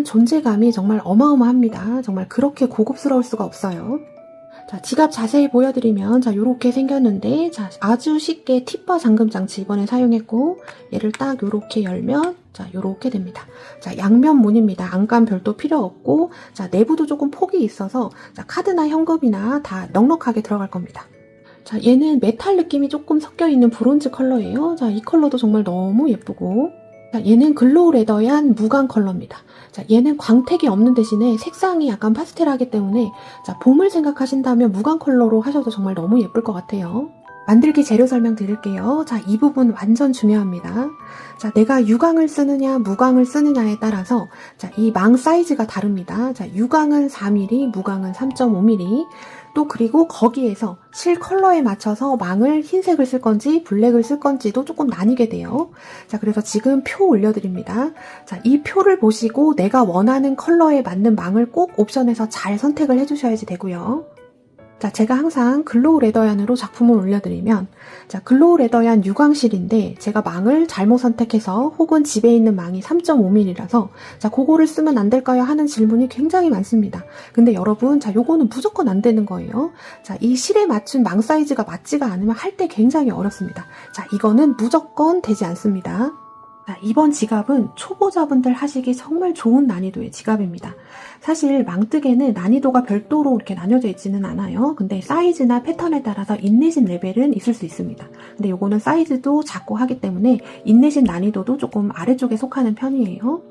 대한 존재감이 정말 어마어마합니다. 정말 그렇게 고급스러울 수가 없어요. 자, 지갑 자세히 보여드리면 자, 요렇게 생겼는데 자, 아주 쉽게 팁과 잠금 장치 이번에 사용했고 얘를 딱 요렇게 열면 자, 요렇게 됩니다. 자, 양면 문입니다. 안감 별도 필요 없고 자, 내부도 조금 폭이 있어서 자, 카드나 현금이나 다 넉넉하게 들어갈 겁니다. 자, 얘는 메탈 느낌이 조금 섞여 있는 브론즈 컬러예요. 자, 이 컬러도 정말 너무 예쁘고 자, 얘는 글로우 레더얀 무광 컬러입니다. 자, 얘는 광택이 없는 대신에 색상이 약간 파스텔하기 때문에 자, 봄을 생각하신다면 무광 컬러로 하셔도 정말 너무 예쁠 것 같아요. 만들기 재료 설명 드릴게요. 자, 이 부분 완전 중요합니다. 자, 내가 유광을 쓰느냐 무광을 쓰느냐에 따라서 자, 이 망 사이즈가 다릅니다. 자, 유광은 4mm, 무광은 3.5mm. 또 그리고 거기에서 실 컬러에 맞춰서 망을 흰색을 쓸 건지 블랙을 쓸 건지도 조금 나뉘게 돼요. 자, 그래서 지금 표 올려드립니다. 자, 이 표를 보시고 내가 원하는 컬러에 맞는 망을 꼭 옵션에서 잘 선택을 해주셔야지 되고요. 자, 제가 항상 글로우 레더얀으로 작품을 올려드리면 자, 글로우 레더얀 유광실인데 제가 망을 잘못 선택해서 혹은 집에 있는 망이 3.5mm라서 자, 그거를 쓰면 안 될까요? 하는 질문이 굉장히 많습니다. 근데 여러분, 자, 요거는 무조건 안 되는 거예요. 자, 이 실에 맞춘 망 사이즈가 맞지가 않으면 할 때 굉장히 어렵습니다. 자, 이거는 무조건 되지 않습니다. 자, 이번 지갑은 초보자분들 하시기 정말 좋은 난이도의 지갑입니다. 사실 망뜨개는 난이도가 별도로 이렇게 나뉘어져 있지는 않아요. 근데 사이즈나 패턴에 따라서 인내심 레벨은 있을 수 있습니다. 근데 요거는 사이즈도 작고 하기 때문에 인내심 난이도도 조금 아래쪽에 속하는 편이에요.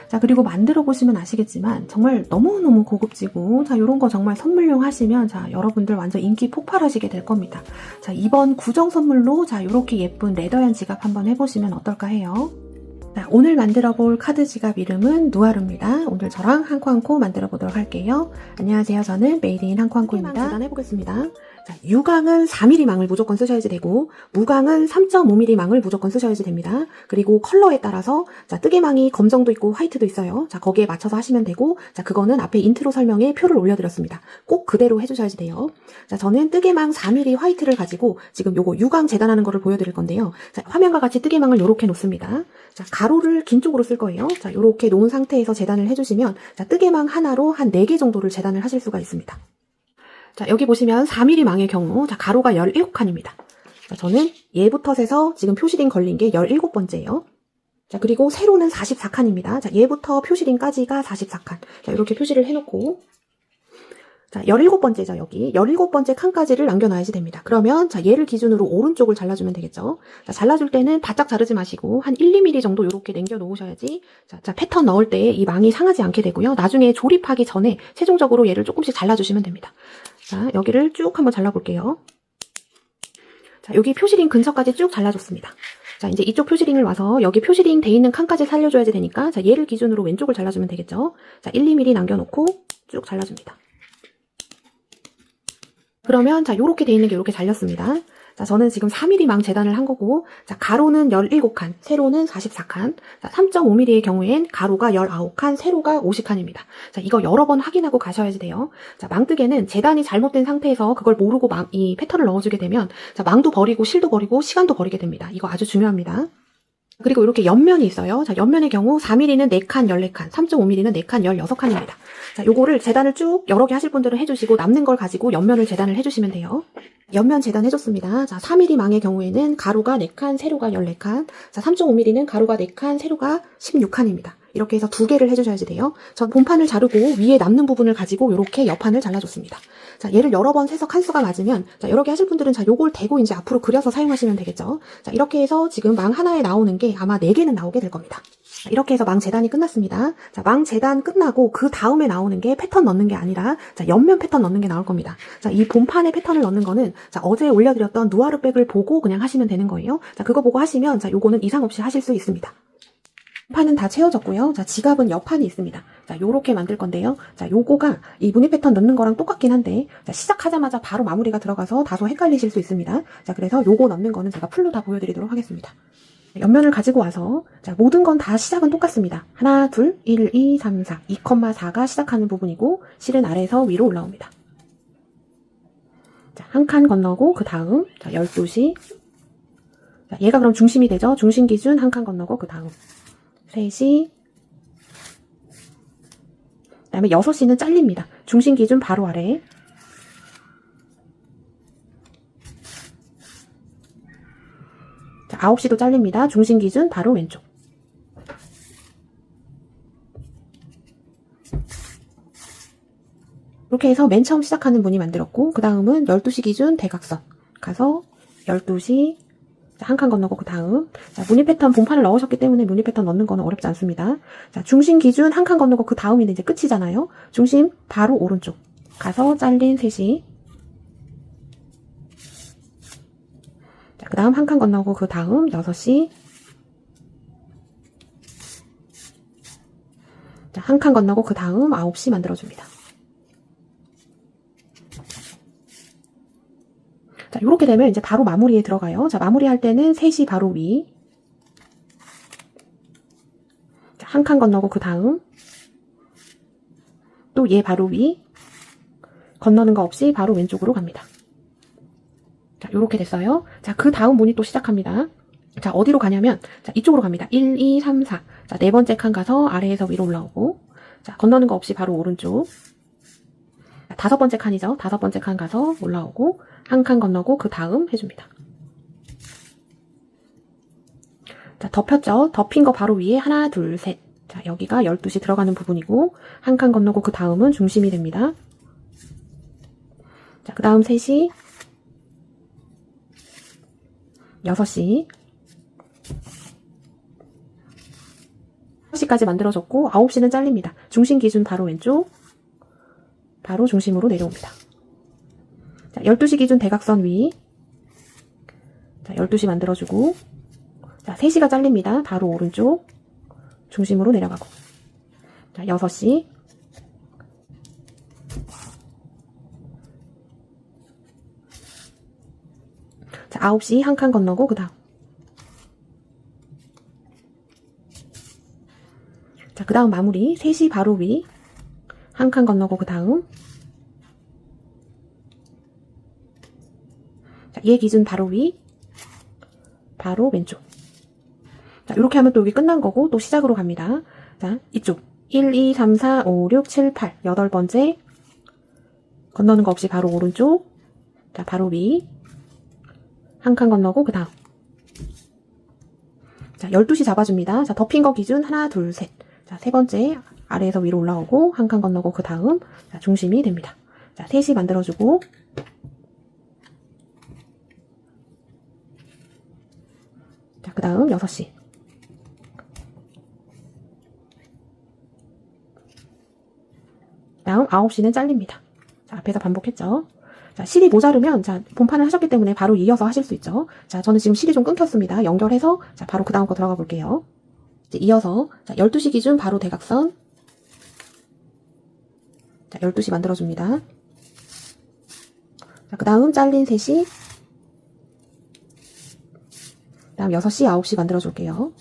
자, 그리고 만들어 보시면 아시겠지만 정말 너무너무 고급지고 자, 요런 거 정말 선물용 하시면 자, 여러분들 완전 인기 폭발하시게 될 겁니다. 자, 이번 구정 선물로 자, 요렇게 예쁜 레더얀 지갑 한번 해보시면 어떨까 해요. 자, 오늘 만들어 볼 카드 지갑 이름은 누아르입니다. 오늘 저랑 한코한코 만들어 보도록 할게요. 안녕하세요. 저는 메이드인 한코한코입니다. 재단해보겠습니다. 자, 유광은 4mm 망을 무조건 쓰셔야지 되고 무광은 3.5mm 망을 무조건 쓰셔야지 됩니다. 그리고 컬러에 따라서 자, 뜨개망이 검정도 있고 화이트도 있어요. 자, 거기에 맞춰서 하시면 되고 자, 그거는 앞에 인트로 설명에 표를 올려드렸습니다. 꼭 그대로 해주셔야지 돼요. 자, 저는 뜨개망 4mm 화이트를 가지고 지금 요거 유광 재단하는 거를 보여드릴 건데요. 자, 화면과 같이 뜨개망을 요렇게 놓습니다. 자, 가로를 긴 쪽으로 쓸 거예요. 자, 요렇게 놓은 상태에서 재단을 해주시면 자, 뜨개망 하나로 한 4개 정도를 재단을 하실 수가 있습니다. 자, 여기 보시면 4mm 망의 경우 자, 가로가 17칸입니다. 자, 저는 얘부터 세서 지금 표시링 걸린 게 17번째예요. 자, 그리고 세로는 44칸입니다. 자, 얘부터 표시링까지가 44칸. 자, 이렇게 표시를 해놓고 자, 17번째죠, 여기. 17번째 칸까지를 남겨놔야지 됩니다. 그러면, 자, 얘를 기준으로 오른쪽을 잘라주면 되겠죠. 자, 잘라줄 때는 바짝 자르지 마시고, 한 1, 2mm 정도 이렇게 남겨놓으셔야지, 자, 패턴 넣을 때 이 망이 상하지 않게 되고요. 나중에 조립하기 전에 최종적으로 얘를 조금씩 잘라주시면 됩니다. 자, 여기를 쭉 한번 잘라볼게요. 자, 여기 표시링 근처까지 쭉 잘라줬습니다. 자, 이제 이쪽 표시링을 와서 여기 표시링 돼 있는 칸까지 살려줘야지 되니까, 자, 얘를 기준으로 왼쪽을 잘라주면 되겠죠. 자, 1, 2mm 남겨놓고 쭉 잘라줍니다. 그러면 자, 요렇게 돼 있는 게 요렇게 잘렸습니다. 자, 저는 지금 4mm 망 재단을 한 거고 자, 가로는 17칸, 세로는 44칸. 자, 3.5mm의 경우엔 가로가 19칸, 세로가 50칸입니다. 자, 이거 여러 번 확인하고 가셔야지 돼요. 자, 망뜨개는 재단이 잘못된 상태에서 그걸 모르고 이 패턴을 넣어주게 되면 자, 망도 버리고 실도 버리고 시간도 버리게 됩니다. 이거 아주 중요합니다. 그리고 이렇게 옆면이 있어요. 자, 옆면의 경우 4mm는 4칸, 14칸, 3.5mm는 4칸, 16칸입니다. 자, 요거를 재단을 쭉 여러 개 하실 분들은 해주시고 남는 걸 가지고 옆면을 재단을 해주시면 돼요. 옆면 재단해줬습니다. 자, 4mm 망의 경우에는 가로가 4칸, 세로가 14칸. 자, 3.5mm는 가로가 4칸, 세로가 16칸입니다. 이렇게 해서 2개를 해주셔야지 돼요. 전 본판을 자르고 위에 남는 부분을 가지고 이렇게 옆판을 잘라줬습니다. 자, 얘를 여러 번 세서 칸수가 맞으면 자, 여러 개 하실 분들은 자, 요걸 대고 이제 앞으로 그려서 사용하시면 되겠죠. 자, 이렇게 해서 지금 망 하나에 나오는 게 아마 4개는 나오게 될 겁니다. 자, 이렇게 해서 망 재단이 끝났습니다. 자, 망 재단 끝나고 그 다음에 나오는 게 패턴 넣는 게 아니라 자, 옆면 패턴 넣는 게 나올 겁니다. 자, 이 본판에 패턴을 넣는 거는 자, 어제 올려드렸던 누아르 백을 보고 그냥 하시면 되는 거예요. 자, 그거 보고 하시면 자, 요거는 이상 없이 하실 수 있습니다. 판은 다 채워졌고요. 자, 지갑은 옆판이 있습니다. 자, 요렇게 만들 건데요. 자, 요거가 이 무늬 패턴 넣는 거랑 똑같긴 한데, 자, 시작하자마자 바로 마무리가 들어가서 다소 헷갈리실 수 있습니다. 자, 그래서 요거 넣는 거는 제가 풀로 다 보여드리도록 하겠습니다. 옆면을 가지고 와서, 자, 모든 건 다 시작은 똑같습니다. 하나, 둘, 1, 2, 3, 4. 2,4가 시작하는 부분이고, 실은 아래에서 위로 올라옵니다. 자, 한 칸 건너고, 그 다음, 자, 12시. 자, 얘가 그럼 중심이 되죠? 중심 기준 한 칸 건너고, 그 다음. 3시, 다음에 6시는 잘립니다. 중심 기준 바로 아래. 자, 9시도 잘립니다. 중심 기준 바로 왼쪽. 이렇게 해서 맨 처음 시작하는 무늬 만들었고, 그 다음은 12시 기준 대각선 가서 12시 한 칸 건너고 그 다음 자, 무늬 패턴 본판을 넣으셨기 때문에 무늬 패턴 넣는 거는 어렵지 않습니다. 자, 중심 기준 한 칸 건너고 그 다음이 이제 끝이잖아요. 중심 바로 오른쪽 가서 잘린 3시. 자, 그 다음 한 칸 건너고 그 다음 6시. 자, 한 칸 건너고 그 다음 9시 만들어줍니다. 자, 요렇게 되면 이제 바로 마무리에 들어가요. 자, 마무리할 때는 3시 바로 위. 자, 한 칸 건너고 그 다음. 또 얘 바로 위. 건너는 거 없이 바로 왼쪽으로 갑니다. 자, 요렇게 됐어요. 자, 그 다음 무늬 또 시작합니다. 자, 어디로 가냐면, 자, 이쪽으로 갑니다. 1, 2, 3, 4. 자, 4번째 칸 가서 아래에서 위로 올라오고. 자, 건너는 거 없이 바로 오른쪽. 자, 5번째 칸이죠. 5번째 칸 가서 올라오고. 한 칸 건너고 그 다음 해줍니다. 자, 덮였죠? 덮인 거 바로 위에 하나, 둘, 셋. 자, 여기가 12시 들어가는 부분이고 한 칸 건너고 그 다음은 중심이 됩니다. 자, 그 다음 3시, 6시, 6시까지 만들어졌고 9시는 잘립니다. 중심 기준 바로 왼쪽, 바로 중심으로 내려옵니다. 자, 12시 기준 대각선 위. 자, 12시 만들어주고. 자, 3시가 잘립니다. 바로 오른쪽. 중심으로 내려가고. 자, 6시. 자, 9시 한 칸 건너고 그 다음. 자, 그 다음 마무리. 3시 바로 위. 한 칸 건너고 그 다음. 자, 얘 기준 바로 위, 바로 왼쪽. 자, 이렇게 하면 또 여기 끝난 거고 또 시작으로 갑니다. 자, 이쪽 1, 2, 3, 4, 5, 6, 7, 8 8번째 건너는 거 없이 바로 오른쪽. 자, 바로 위, 한 칸 건너고 그 다음. 자, 12시 잡아줍니다. 자, 덮인 거 기준 하나, 둘, 셋. 자, 3번째 아래에서 위로 올라오고 한 칸 건너고 그 다음. 자, 중심이 됩니다. 자, 3시 만들어주고. 자, 그 다음 6시. 다음 9시는 잘립니다. 자, 앞에서 반복했죠. 자, 실이 모자르면, 자, 본판을 하셨기 때문에 바로 이어서 하실 수 있죠. 자, 저는 지금 실이 좀 끊겼습니다. 연결해서, 자, 바로 그 다음 거 들어가 볼게요. 이제 이어서, 자, 12시 기준 바로 대각선. 자, 12시 만들어줍니다. 자, 그 다음 잘린 3시. 다음 6시, 9시 만들어줄게요.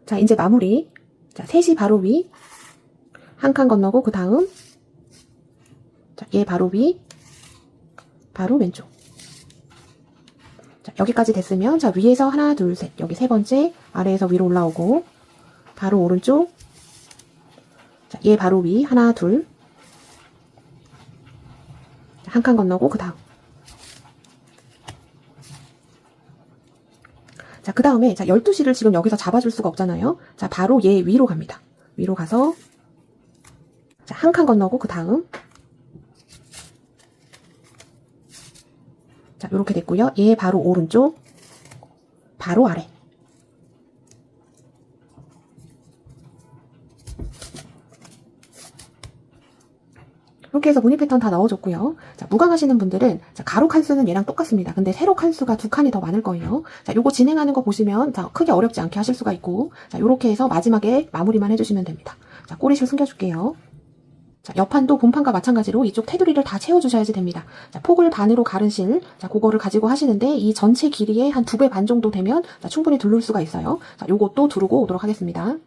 자, 이제 마무리. 자, 3시 바로 위. 한 칸 건너고 그 다음. 자, 얘 바로 위. 바로 왼쪽. 자, 여기까지 됐으면 자, 위에서 하나, 둘, 셋. 여기 3번째. 아래에서 위로 올라오고. 바로 오른쪽. 자, 얘 바로 위. 하나, 둘. 한 칸 건너고 그 다음. 자, 그 다음에 자, 12시를 지금 여기서 잡아줄 수가 없잖아요. 자, 바로 얘 위로 갑니다. 위로 가서 자, 한 칸 건너고 그 다음. 자, 요렇게 됐고요. 얘 바로 오른쪽. 바로 아래. 이렇게 해서 무늬 패턴 다 넣어줬고요. 자, 무광하시는 분들은 자, 가로 칸수는 얘랑 똑같습니다. 근데 세로 칸수가 2칸이 더 많을 거예요. 자, 요거 진행하는 거 보시면 자, 크게 어렵지 않게 하실 수가 있고 자, 요렇게 해서 마지막에 마무리만 해주시면 됩니다. 자, 꼬리실 숨겨줄게요. 자, 옆판도 본판과 마찬가지로 이쪽 테두리를 다 채워주셔야지 됩니다. 자, 폭을 반으로 가른 실, 자, 그거를 가지고 하시는데 이 전체 길이의 한 2배 반 정도 되면 자, 충분히 두를 수가 있어요. 자, 요것도 두르고 오도록 하겠습니다.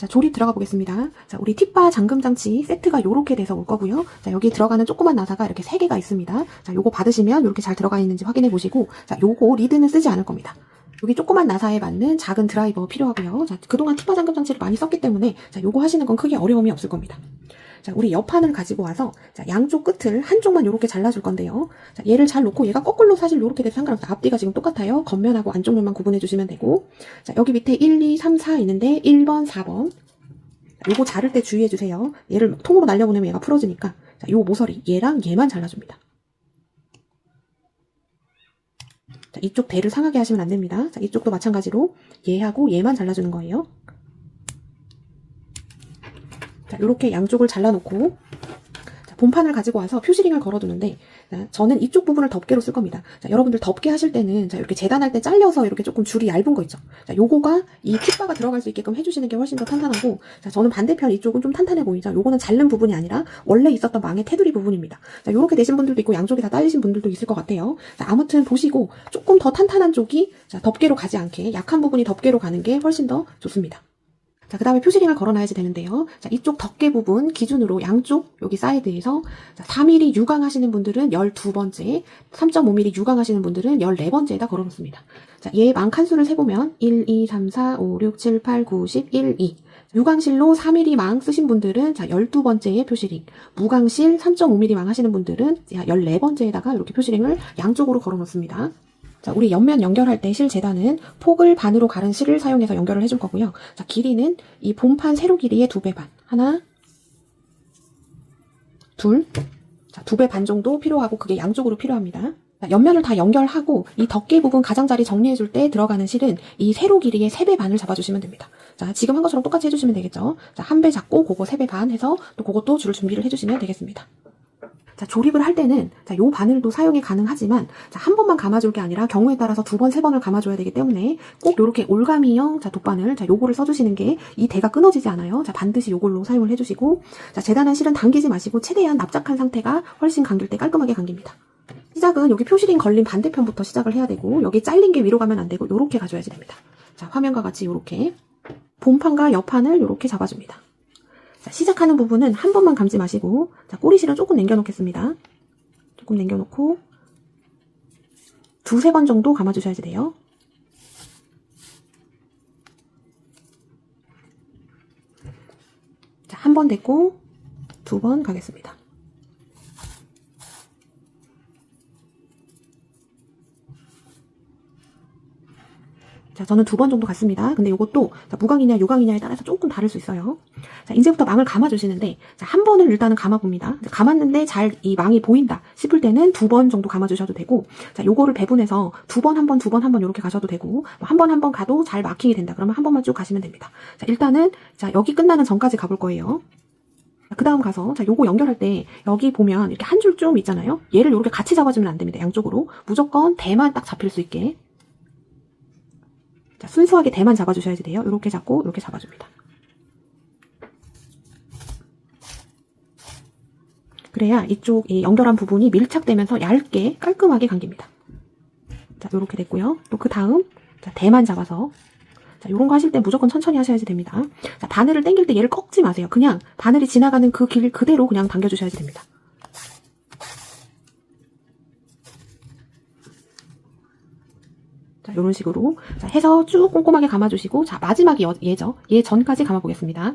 자, 조립 들어가 보겠습니다. 자, 우리 팁바 잠금장치 세트가 요렇게 돼서 올 거고요. 자, 여기 들어가는 조그만 나사가 이렇게 3개가 있습니다. 자, 요거 받으시면 요렇게 잘 들어가 있는지 확인해 보시고, 자, 요거 리드는 쓰지 않을 겁니다. 여기 조그만 나사에 맞는 작은 드라이버 필요하고요. 자, 그동안 팁바 잠금장치를 많이 썼기 때문에, 자, 요거 하시는 건 크게 어려움이 없을 겁니다. 자, 우리 옆판을 가지고 와서, 자, 양쪽 끝을 한쪽만 요렇게 잘라줄 건데요. 자, 얘를 잘 놓고 얘가 거꾸로 사실 요렇게 돼도 상관없어요. 앞뒤가 지금 똑같아요. 겉면하고 안쪽 면만 구분해 주시면 되고, 자, 여기 밑에 1, 2, 3, 4 있는데 1번, 4번. 요거 자를 때 주의해 주세요. 얘를 통으로 날려보내면 얘가 풀어지니까. 자, 요 모서리 얘랑 얘만 잘라줍니다. 자, 이쪽 대를 상하게 하시면 안 됩니다. 자, 이쪽도 마찬가지로 얘하고 얘만 잘라주는 거예요. 자, 요렇게 양쪽을 잘라놓고, 자, 본판을 가지고 와서 표시링을 걸어두는데, 자, 저는 이쪽 부분을 덮개로 쓸 겁니다. 자, 여러분들 덮개 하실 때는, 자, 이렇게 재단할 때 잘려서 이렇게 조금 줄이 얇은 거 있죠. 자, 요거가 이 팁바가 들어갈 수 있게끔 해주시는 게 훨씬 더 탄탄하고, 자, 저는 반대편 이쪽은 좀 탄탄해 보이죠. 요거는 자른 부분이 아니라 원래 있었던 망의 테두리 부분입니다. 자, 요렇게 되신 분들도 있고 양쪽이 다 딸리신 분들도 있을 것 같아요. 자, 아무튼 보시고 조금 더 탄탄한 쪽이, 자, 덮개로 가지 않게 약한 부분이 덮개로 가는 게 훨씬 더 좋습니다. 자, 그 다음에 표시링을 걸어놔야지 되는데요. 자, 이쪽 덮개 부분 기준으로 양쪽 여기 사이드에서, 자, 4mm 유광 하시는 분들은 12번째, 3.5mm 유광 하시는 분들은 14번째에다 걸어놓습니다. 자, 얘 망 칸수를 세보면 1, 2, 3, 4, 5, 6, 7, 8, 9, 10, 1, 2. 유광실로 4mm 망 쓰신 분들은, 자, 12번째에 표시링. 무광실 3.5mm 망 하시는 분들은 14번째에다가 이렇게 표시링을 양쪽으로 걸어놓습니다. 자, 우리 옆면 연결할 때 실 재단은 폭을 반으로 가른 실을 사용해서 연결을 해줄 거고요. 자, 길이는 이 본판 세로 길이의 2배 반. 하나, 둘. 자, 2배 반 정도 필요하고 그게 양쪽으로 필요합니다. 자, 옆면을 다 연결하고 이 덮개 부분 가장자리 정리해줄 때 들어가는 실은 이 세로 길이의 3배 반을 잡아주시면 됩니다. 자, 지금 한 것처럼 똑같이 해주시면 되겠죠. 자, 1배 잡고 그거 3배 반 해서 또 그것도 줄 준비를 해주시면 되겠습니다. 자, 조립을 할 때는, 자, 요 바늘도 사용이 가능하지만, 자, 한 번만 감아줄 게 아니라 경우에 따라서 2번, 3번을 감아줘야 되기 때문에 꼭 요렇게 올가미형, 자, 돗바늘, 자, 요거를 써주시는 게 이 대가 끊어지지 않아요. 자, 반드시 요걸로 사용을 해주시고, 자, 재단한 실은 당기지 마시고 최대한 납작한 상태가 훨씬 감길 때 깔끔하게 감깁니다. 시작은 여기 표시링 걸린 반대편부터 시작을 해야 되고, 여기 잘린 게 위로 가면 안 되고, 요렇게 가줘야지 됩니다. 자, 화면과 같이 요렇게. 본판과 옆판을 요렇게 잡아줍니다. 자, 시작하는 부분은 한 번만 감지 마시고, 자, 꼬리실은 조금 남겨놓겠습니다. 조금 남겨놓고 2-3번 정도 감아주셔야지 돼요. 자, 1번 됐고 2번 가겠습니다. 자, 저는 2번 정도 갔습니다. 근데 이것도 무광이냐 요광이냐에 따라서 조금 다를 수 있어요. 자, 이제부터 망을 감아주시는데, 자, 1번을 일단은 감아봅니다. 감았는데 잘 이 망이 보인다 싶을 때는 2번 정도 감아주셔도 되고, 자, 요거를 배분해서 2번, 1번, 2번, 1번 이렇게 가셔도 되고, 1번, 1번 가도 잘 마킹이 된다. 그러면 한 번만 쭉 가시면 됩니다. 자, 일단은, 자, 여기 끝나는 전까지 가볼 거예요. 그 다음 가서, 자, 요거 연결할 때, 여기 보면 이렇게 한 줄 좀 있잖아요? 얘를 이렇게 같이 잡아주면 안 됩니다. 양쪽으로. 무조건 대만 딱 잡힐 수 있게. 자, 순수하게 대만 잡아주셔야지 돼요. 이렇게 잡고 이렇게 잡아줍니다. 그래야 이쪽 이 연결한 부분이 밀착되면서 얇게 깔끔하게 감깁니다. 자, 이렇게 됐고요. 또 그 다음, 자, 대만 잡아서, 자, 요런 거 하실 때 무조건 천천히 하셔야지 됩니다. 자, 바늘을 당길 때 얘를 꺾지 마세요. 그냥 바늘이 지나가는 그 길 그대로 그냥 당겨주셔야지 됩니다. 자, 요런 식으로, 자, 해서 쭉 꼼꼼하게 감아주시고, 자, 마지막이 얘죠. 얘 전까지 감아보겠습니다.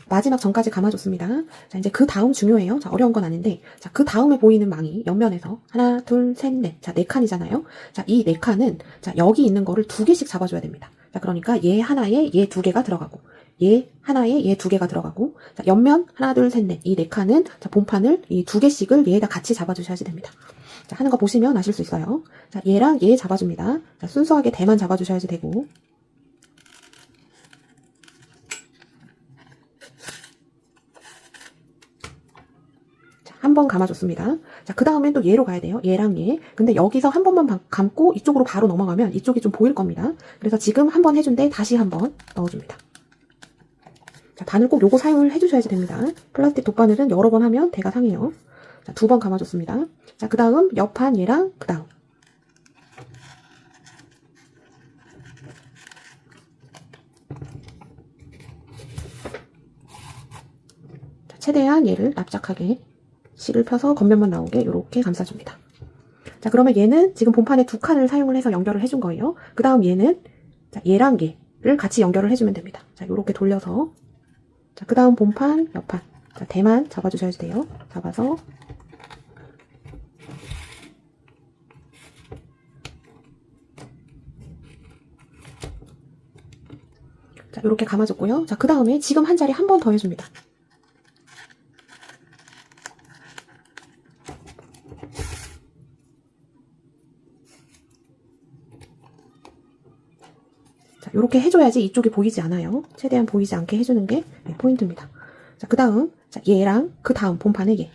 마지막 전까지 감아줬습니다. 자, 이제 그 다음 중요해요. 자, 어려운 건 아닌데, 자, 그 다음에 보이는 망이 옆면에서 하나, 둘, 셋, 넷. 자, 4칸이잖아요. 자, 이 4칸은, 자, 여기 있는 거를 2개씩 잡아줘야 됩니다. 자, 그러니까 얘 하나에 얘 2개가 들어가고, 얘 하나에 얘 2개가 들어가고, 자, 옆면 하나, 둘, 셋, 넷. 이 4칸은, 자, 본판을 이 2개씩을 얘에다 같이 잡아주셔야지 됩니다. 자, 하는 거 보시면 아실 수 있어요. 자, 얘랑 얘 잡아줍니다. 자, 순수하게 대만 잡아주셔야지 되고. 자, 한 번 감아줬습니다. 자, 그 다음엔 또 얘로 가야 돼요. 얘랑 얘. 근데 여기서 한 번만 감고 이쪽으로 바로 넘어가면 이쪽이 좀 보일 겁니다. 그래서 지금 한 번 해준 데 다시 한 번 넣어줍니다. 자, 바늘 꼭 요거 사용을 해주셔야지 됩니다. 플라스틱 돗바늘은 여러 번 하면 대가 상해요. 자, 2번 감아줬습니다. 자, 그 다음 옆판 얘랑 그 다음. 최대한 얘를 납작하게 실을 펴서 겉면만 나오게 이렇게 감싸줍니다. 자, 그러면 얘는 지금 본판에 두 칸을 사용을 해서 연결을 해준 거예요. 그 다음 얘는 자, 얘랑 얘를 같이 연결을 해주면 됩니다. 자, 이렇게 돌려서 자, 그 다음 본판, 옆판 자, 대만 잡아주셔야 돼요. 잡아서 자, 이렇게 감아줬고요. 자, 그 다음에 지금 한 자리 한 번 더 해줍니다. 자, 이렇게 해줘야지 이쪽이 보이지 않아요. 최대한 보이지 않게 해주는 게 포인트입니다. 자, 그 다음 자, 얘랑 그 다음 본판에 얘.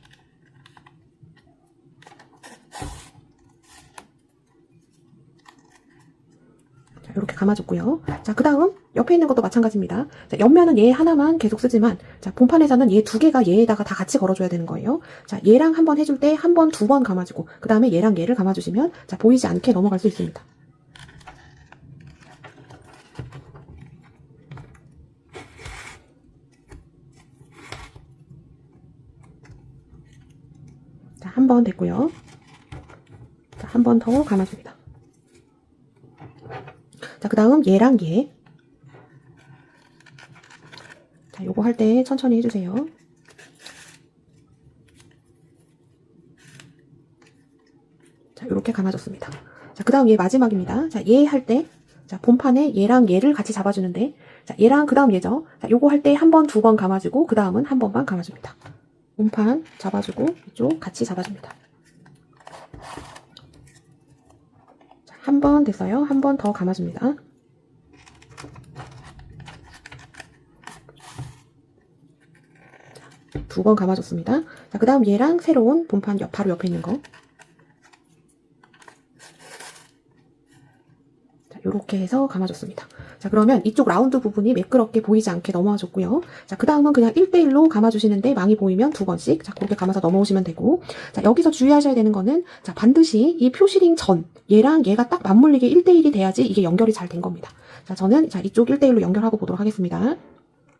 자, 이렇게 감아줬고요. 자, 그 다음 옆에 있는 것도 마찬가지입니다. 자, 옆면은 얘 하나만 계속 쓰지만 자, 본판에서는 얘 두 개가 얘에다가 다 같이 걸어줘야 되는 거예요. 자, 얘랑 한 번 해줄 때 한 번, 두 번 감아주고 그 다음에 얘랑 얘를 감아주시면 자, 보이지 않게 넘어갈 수 있습니다. 자, 한 번 됐고요. 자, 한 번 더 감아줍니다. 자, 그 다음 얘랑 얘. 자, 요거 할 때 천천히 해주세요. 자, 요렇게 감아줬습니다. 자, 그 다음 얘 마지막입니다. 자, 얘 할 때, 자, 본판에 얘랑 얘를 같이 잡아주는데, 자, 얘랑 그 다음 얘죠. 자, 요거 할 때 한 번, 두 번 감아주고, 그 다음은 한 번만 감아줍니다. 본판 잡아주고, 이쪽 같이 잡아줍니다. 자, 한 번 됐어요. 한 번 더 감아줍니다. 두 번 감아줬습니다. 자, 그 다음 얘랑 새로운 본판 바로 옆에 있는 거. 자, 요렇게 해서 감아줬습니다. 자, 그러면 이쪽 라운드 부분이 매끄럽게 보이지 않게 넘어와줬고요. 자, 그 다음은 그냥 1대1로 감아주시는데 망이 보이면 두 번씩 자, 그렇게 감아서 넘어오시면 되고 자, 여기서 주의하셔야 되는 거는 자, 반드시 이 표시링 전 얘랑 얘가 딱 맞물리게 1대1이 돼야지 이게 연결이 잘 된 겁니다. 자, 저는 자, 이쪽 1대1로 연결하고 보도록 하겠습니다.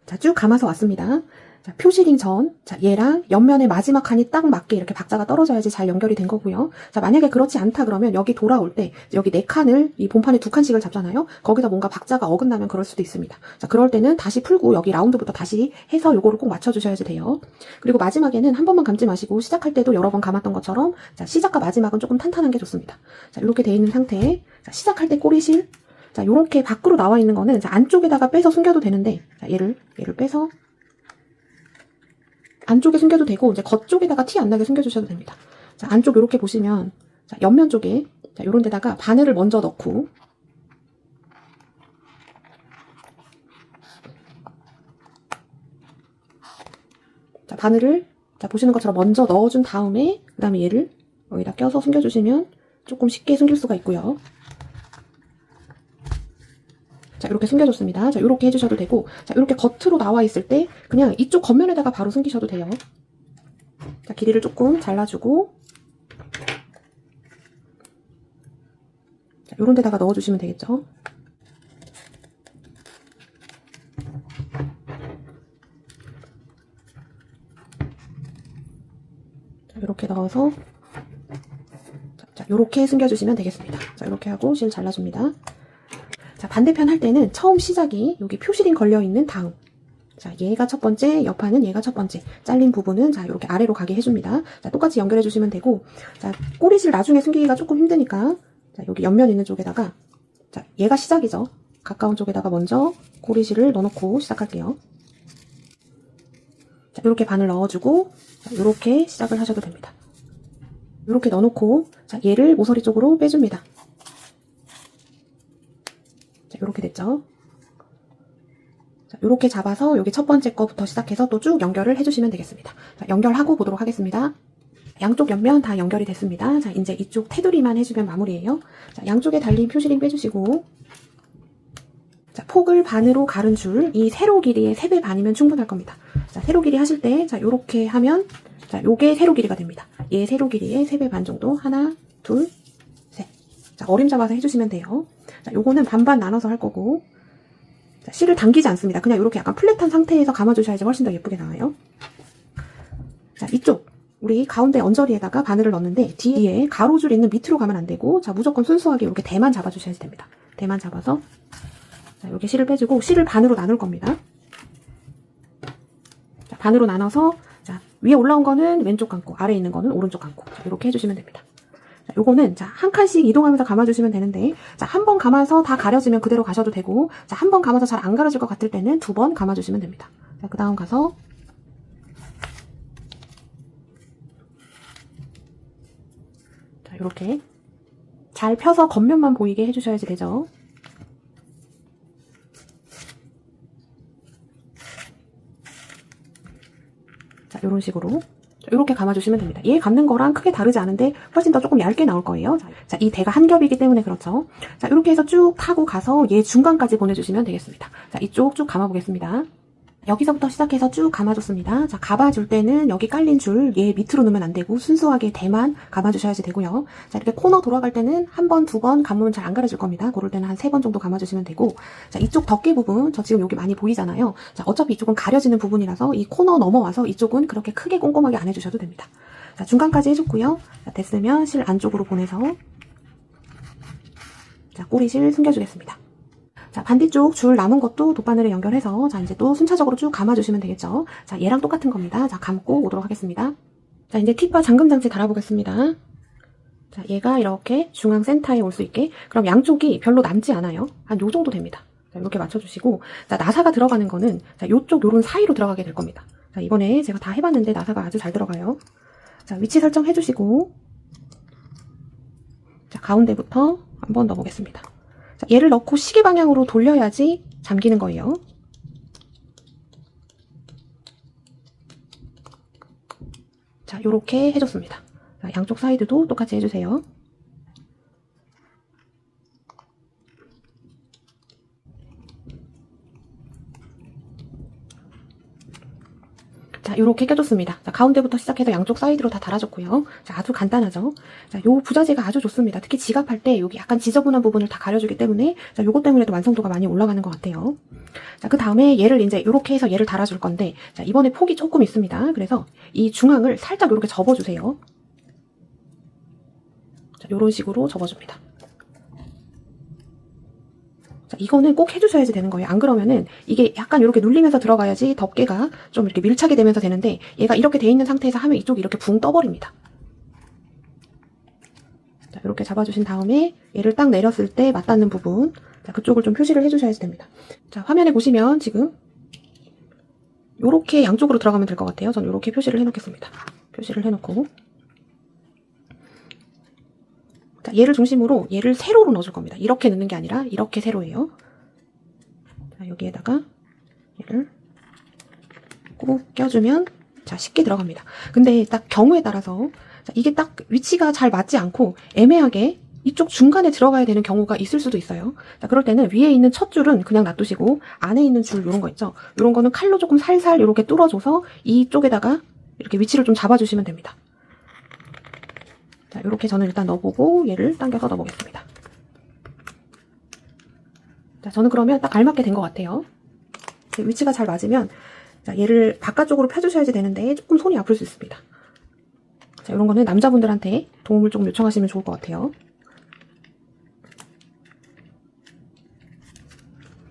자, 쭉 감아서 왔습니다. 자, 표시링 전, 자, 얘랑 옆면의 마지막 칸이 딱 맞게 이렇게 박자가 떨어져야지 잘 연결이 된 거고요. 자, 만약에 그렇지 않다 그러면 여기 돌아올 때 여기 네 칸을 이 본판에 두 칸씩을 잡잖아요. 거기서 뭔가 박자가 어긋나면 그럴 수도 있습니다. 자, 그럴 때는 다시 풀고 여기 라운드부터 다시 해서 요거를 꼭 맞춰주셔야지 돼요. 그리고 마지막에는 한 번만 감지 마시고 시작할 때도 여러 번 감았던 것처럼 자, 시작과 마지막은 조금 탄탄한 게 좋습니다. 자, 이렇게 돼 있는 상태에 자, 시작할 때 꼬리실 자, 요렇게 밖으로 나와 있는 거는 자, 안쪽에다가 빼서 숨겨도 되는데 자, 얘를 빼서 안쪽에 숨겨도 되고 이제 겉쪽에다가 티 안 나게 숨겨주셔도 됩니다. 자, 안쪽 이렇게 보시면 자, 옆면 쪽에 자, 요런 데다가 바늘을 먼저 넣고 자, 바늘을 자, 보시는 것처럼 먼저 넣어준 다음에 그 다음에 얘를 여기다 껴서 숨겨주시면 조금 쉽게 숨길 수가 있고요. 자, 이렇게 숨겨줬습니다. 자, 이렇게 해주셔도 되고, 자, 이렇게 겉으로 나와 있을 때, 그냥 이쪽 겉면에다가 바로 숨기셔도 돼요. 자, 길이를 조금 잘라주고, 자, 요런 데다가 넣어주시면 되겠죠. 자, 이렇게 넣어서, 자, 요렇게 숨겨주시면 되겠습니다. 자, 이렇게 하고 실 잘라줍니다. 자, 반대편 할 때는 처음 시작이 여기 표시링 걸려있는 다음 자, 얘가 첫 번째, 옆판은 얘가 첫 번째 잘린 부분은 자, 이렇게 아래로 가게 해줍니다. 자, 똑같이 연결해 주시면 되고 자, 꼬리실 나중에 숨기기가 조금 힘드니까 자, 여기 옆면 있는 쪽에다가 자, 얘가 시작이죠. 가까운 쪽에다가 먼저 꼬리실을 넣어놓고 시작할게요. 자, 이렇게 반을 넣어주고 자, 이렇게 시작을 하셔도 됩니다. 이렇게 넣어놓고 자, 얘를 모서리 쪽으로 빼줍니다. 이렇게 됐죠. 자, 이렇게 잡아서 여기 첫 번째 거부터 시작해서 또 쭉 연결을 해주시면 되겠습니다. 자, 연결하고 보도록 하겠습니다. 양쪽 옆면 다 연결이 됐습니다. 자, 이제 이쪽 테두리만 해주면 마무리예요. 자, 양쪽에 달린 표시링 빼주시고 자, 폭을 반으로 가른 줄 이 세로 길이의 3배 반이면 충분할 겁니다. 자, 세로 길이 하실 때 자, 요렇게 하면 자, 요게 세로 길이가 됩니다. 얘 세로 길이의 3배 반 정도 하나, 둘, 셋. 자, 어림 잡아서 해주시면 돼요. 자, 요거는 반반 나눠서 할 거고 자, 실을 당기지 않습니다. 그냥 이렇게 약간 플랫한 상태에서 감아주셔야지 훨씬 더 예쁘게 나와요. 자, 이쪽 우리 가운데 언저리에다가 바늘을 넣는데 뒤에 가로줄 있는 밑으로 가면 안 되고, 자, 무조건 순수하게 이렇게 대만 잡아주셔야 됩니다. 대만 잡아서, 자, 이렇게 실을 빼주고, 실을 반으로 나눌 겁니다. 자, 반으로 나눠서, 자, 위에 올라온 거는 왼쪽 감고, 아래에 있는 거는 오른쪽 감고, 자, 이렇게 해주시면 됩니다. 자, 요거는, 자, 한 칸씩 이동하면서 감아주시면 되는데, 자, 한 번 감아서 다 가려지면 그대로 가셔도 되고, 자, 한 번 감아서 잘 안 가려질 것 같을 때는 2번 감아주시면 됩니다. 자, 그 다음 가서, 자, 요렇게 잘 펴서 겉면만 보이게 해주셔야지 되죠. 자, 요런 식으로 이렇게 감아주시면 됩니다. 얘 감는 거랑 크게 다르지 않은데 훨씬 더 조금 얇게 나올 거예요. 자, 이 대가 한 겹이기 때문에 그렇죠. 자, 이렇게 해서 쭉 타고 가서 얘 중간까지 보내주시면 되겠습니다. 자, 이쪽 쭉 감아보겠습니다. 여기서부터 시작해서 쭉 감아줬습니다. 자, 감아줄 때는 여기 깔린 줄 얘 밑으로 넣으면 안 되고 순수하게 대만 감아주셔야지 되고요. 자, 이렇게 코너 돌아갈 때는 한 번, 2번 감으면 잘 안 가려질 겁니다. 그럴 때는 한 3번 정도 감아주시면 되고, 자, 이쪽 덮개 부분, 저 지금 여기 많이 보이잖아요. 자, 어차피 이쪽은 가려지는 부분이라서 이 코너 넘어와서 이쪽은 그렇게 크게 꼼꼼하게 안 해주셔도 됩니다. 자, 중간까지 해줬고요. 자, 됐으면 실 안쪽으로 보내서, 자, 꼬리실 숨겨주겠습니다. 자, 반대쪽 줄 남은 것도 돗바늘에 연결해서, 자, 이제 또 순차적으로 쭉 감아주시면 되겠죠. 자, 얘랑 똑같은 겁니다. 자, 감고 오도록 하겠습니다. 자, 이제 팁바 잠금장치 달아보겠습니다. 자, 얘가 이렇게 중앙 센터에 올 수 있게. 그럼 양쪽이 별로 남지 않아요. 한 요 정도 됩니다. 자, 이렇게 맞춰주시고, 자, 나사가 들어가는 거는, 자, 요쪽 요런 사이로 들어가게 될 겁니다. 자, 이번에 제가 다 해봤는데 나사가 아주 잘 들어가요. 자, 위치 설정 해주시고, 자, 가운데부터 한번 넣어보겠습니다. 자, 얘를 넣고 시계 방향으로 돌려야지 잠기는 거예요. 자, 요렇게 해줬습니다. 자, 양쪽 사이드도 똑같이 해주세요. 자, 요렇게 껴줬습니다. 자, 가운데부터 시작해서 양쪽 사이드로 다 달아줬고요. 자, 아주 간단하죠? 자, 요 부자재가 아주 좋습니다. 특히 지갑할 때 여기 약간 지저분한 부분을 다 가려주기 때문에, 자, 요것 때문에도 완성도가 많이 올라가는 것 같아요. 자, 그 다음에 얘를 이제 요렇게 해서 얘를 달아줄 건데, 자, 이번에 폭이 조금 있습니다. 그래서 이 중앙을 살짝 요렇게 접어주세요. 자, 요런 식으로 접어줍니다. 자, 이거는 꼭 해주셔야지 되는 거예요. 안 그러면은 이게 약간 이렇게 눌리면서 들어가야지 덮개가 좀 이렇게 밀착이 되면서 되는데, 얘가 이렇게 돼 있는 상태에서 하면 이쪽이 이렇게 붕 떠버립니다. 자, 이렇게 잡아주신 다음에 얘를 딱 내렸을 때 맞닿는 부분, 자, 그쪽을 좀 표시를 해주셔야지 됩니다. 자, 화면에 보시면 지금 요렇게 양쪽으로 들어가면 될 것 같아요. 전 요렇게 표시를 해놓겠습니다. 표시를 해놓고, 자, 얘를 중심으로 얘를 세로로 넣어줄 겁니다. 이렇게 넣는 게 아니라 이렇게 세로예요. 자, 여기에다가 얘를 꼭 껴주면, 자, 쉽게 들어갑니다. 근데 딱 경우에 따라서, 자, 이게 딱 위치가 잘 맞지 않고 애매하게 이쪽 중간에 들어가야 되는 경우가 있을 수도 있어요. 자, 그럴 때는 위에 있는 첫 줄은 그냥 놔두시고 안에 있는 줄 요런 거 있죠. 요런 거는 칼로 조금 살살 이렇게 뚫어줘서 이쪽에다가 이렇게 위치를 좀 잡아주시면 됩니다. 자, 요렇게 저는 일단 넣어보고 얘를 당겨서 넣어보겠습니다. 자, 저는 그러면 딱 알맞게 된 것 같아요. 위치가 잘 맞으면, 자, 얘를 바깥쪽으로 펴주셔야지 되는데 조금 손이 아플 수 있습니다. 자, 이런 거는 남자분들한테 도움을 조금 요청하시면 좋을 것 같아요.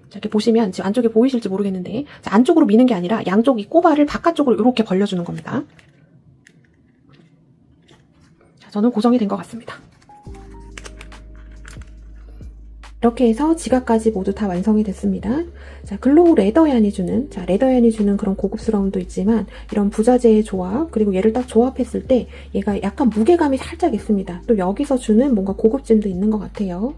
자, 이렇게 보시면 지금 안쪽에 보이실지 모르겠는데, 자, 안쪽으로 미는 게 아니라 양쪽 이 꼬바를 바깥쪽으로 이렇게 벌려주는 겁니다. 자, 저는 고정이 된 것 같습니다. 이렇게 해서 지갑까지 모두 다 완성이 됐습니다. 자, 글로우 레더얀이 주는, 자, 레더얀이 주는 그런 고급스러움도 있지만, 이런 부자재의 조합, 그리고 얘를 딱 조합했을 때 얘가 약간 무게감이 살짝 있습니다. 또 여기서 주는 뭔가 고급짐도 있는 것 같아요.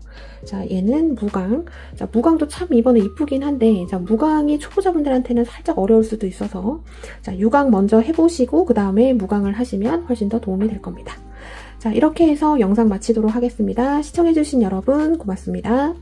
자, 얘는 무광. 자, 무광도 참 이번에 이쁘긴 한데, 자, 무광이 초보자분들한테는 살짝 어려울 수도 있어서, 자, 유광 먼저 해보시고 그 다음에 무광을 하시면 훨씬 더 도움이 될 겁니다. 자, 이렇게 해서 영상 마치도록 하겠습니다. 시청해주신 여러분 고맙습니다.